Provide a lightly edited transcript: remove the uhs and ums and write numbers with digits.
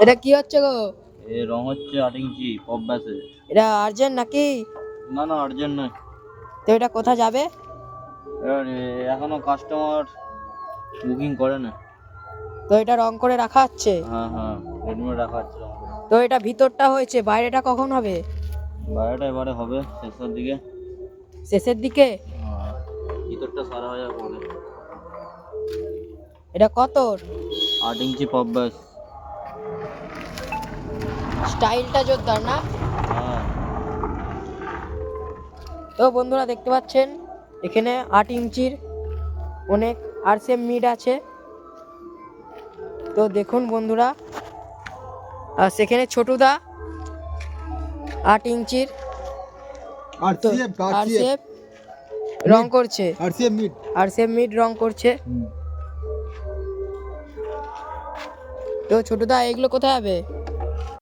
এটা কি হচ্ছে গো? এ রং হচ্ছে 8 ইঞ্চি পপ ব্যাসে। এটা আর্জেন্ট নাকি? না না আর্জেন্ট নয়। তো এটা কোথায় যাবে? এখনো কাস্টমার বুকিং করে না। তো এটা রং করে রাখা হচ্ছে? হ্যাঁ হ্যাঁ রেডিমেড রাখা আছে রং করে। তো এটা ভিতরটা হয়েছে, বাইরেটা কখন হবে? বাইরেটা এবারে হবে শেষের দিকে। শেষের দিকে? ভিতরটা সারা হয়ে যাবে পরে। এটা কত? 8 ইঞ্চি পপ ব্যাস। স্টাইলটা জোরদার না? হ্যাঁ তো বন্ধুরা দেখতে পাচ্ছেন এখানে 8 ইঞ্চির অনেক আরসিএম মিড আছে। তো দেখুন বন্ধুরা, আর সেখানে ছোটুদা 8 ইঞ্চির আরসিএফ রং করছে। আরসিএম মিড রং করছে। তো ছোটুদা এগুলো কোথায় যাবে?